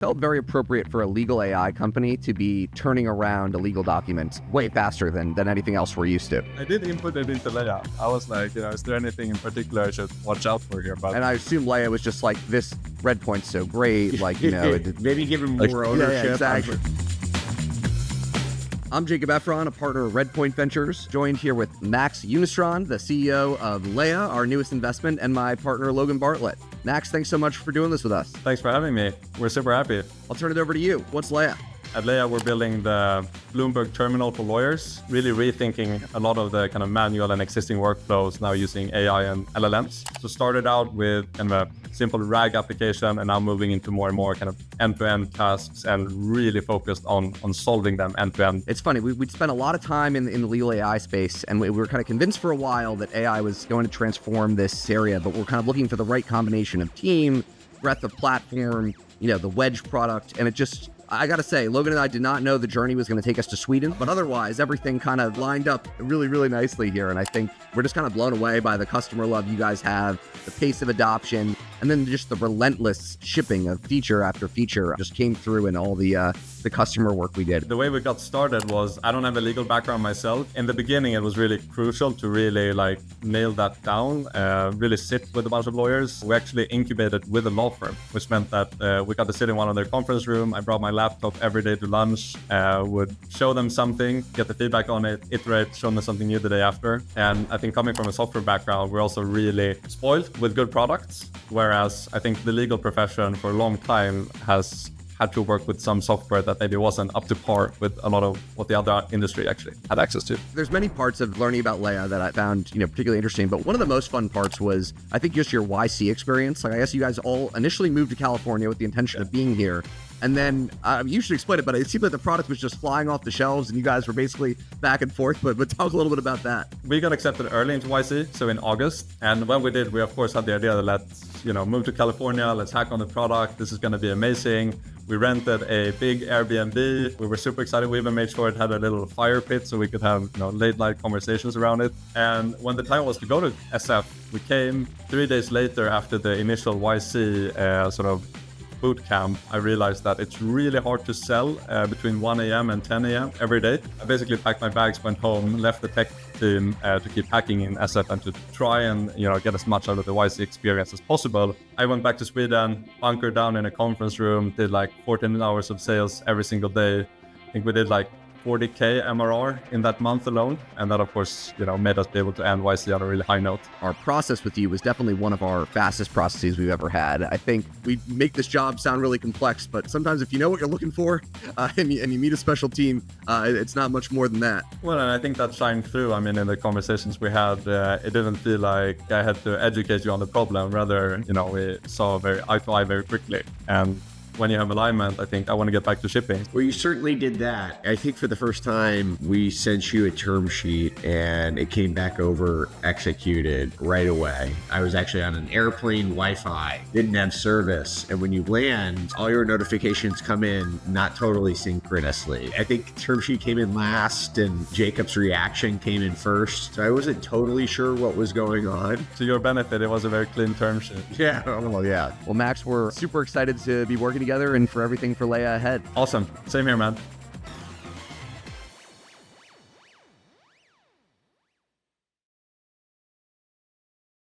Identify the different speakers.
Speaker 1: Felt very appropriate for a legal AI company to be turning around a legal document way faster than anything else we're used to.
Speaker 2: I did input it into Leya. I was like, is there anything in particular I should watch out for here? But
Speaker 1: And I assume Leia was just like, this red point's so great,
Speaker 3: Maybe give him more ownership.
Speaker 1: Yeah, exactly. I'm Jacob Efron, a partner of Redpoint Ventures, joined here with Max Unistron, the CEO of Leya, our newest investment, and my partner, Logan Bartlett. Max, thanks so much for doing this with us.
Speaker 2: thanks for having me. We're super happy.
Speaker 1: I'll turn it over to you. What's Leya?
Speaker 2: At Leya, we're building the Bloomberg terminal for lawyers, really rethinking a lot of the kind of manual and existing workflows now using AI and LLMs. So started out with kind of a simple RAG application and now moving into more and more kind of end-to-end tasks and really focused on solving them end-to-end.
Speaker 1: It's funny, we'd spent a lot of time in the legal AI space, and we were kind of convinced for a while that AI was going to transform this area, but we're kind of looking for the right combination of team, breadth of platform, the wedge product, and I gotta say, Logan and I did not know the journey was gonna take us to Sweden, but otherwise everything kind of lined up really, really nicely here. And I think we're just kind of blown away by the customer love you guys have, the pace of adoption, and then just the relentless shipping of feature after feature just came through in all the customer work we did.
Speaker 2: The way we got started was, I don't have a legal background myself. In the beginning, it was really crucial to really nail that down, really sit with a bunch of lawyers. We actually incubated with a law firm, which meant that we got to sit in one of their conference room. I brought my laptop every day to lunch, would show them something, get the feedback on it, iterate, show them something new the day after. And I think coming from a software background, we're also really spoiled with good products. Whereas I think the legal profession for a long time has had to work with some software that maybe wasn't up to par with a lot of what the other industry actually had access to.
Speaker 1: There's many parts of learning about Leya that I found, particularly interesting, but one of the most fun parts was, I think, just your YC experience. I guess you guys all initially moved to California with the intention of being here. And then you should explain it, but it seemed like the product was just flying off the shelves and you guys were basically back and forth. But talk a little bit about that.
Speaker 2: We got accepted early into YC, so in August. And when we did, we of course had the idea that let's move to California, let's hack on the product. This is going to be amazing. We rented a big Airbnb. We were super excited. We even made sure it had a little fire pit so we could have late night conversations around it. And when the time was to go to SF, we came 3 days later after the initial YC sort of boot camp. I realized that it's really hard to sell between 1 a.m. and 10 a.m. every day. I basically packed my bags, went home, left the tech team to keep hacking in SF and to try and get as much out of the YC experience as possible. I went back to Sweden, bunkered down in a conference room, did 14 hours of sales every single day. I think we did 40K MRR in that month alone. And that, of course, made us be able to end YC on a really high note.
Speaker 1: Our process with you was definitely one of our fastest processes we've ever had. I think we make this job sound really complex, but sometimes if you know what you're looking for and you meet a special team, it's not much more than that.
Speaker 2: Well, and I think that shined through. I mean, in the conversations we had, it didn't feel like I had to educate you on the problem. Rather, we saw very eye to eye very quickly. And when you have alignment, I think I want to get back to shipping.
Speaker 3: Well, you certainly did that. I think for the first time, we sent you a term sheet and it came back over executed right away. I was actually on an airplane Wi-Fi, didn't have service. And when you land, all your notifications come in not totally synchronously. I think term sheet came in last and Jacob's reaction came in first. So I wasn't totally sure what was going on.
Speaker 2: To your benefit, it was a very clean term sheet.
Speaker 3: Yeah, well, yeah.
Speaker 1: Well, Max, we're super excited to be working together and for everything for Leya ahead.
Speaker 2: Awesome. Same here, man.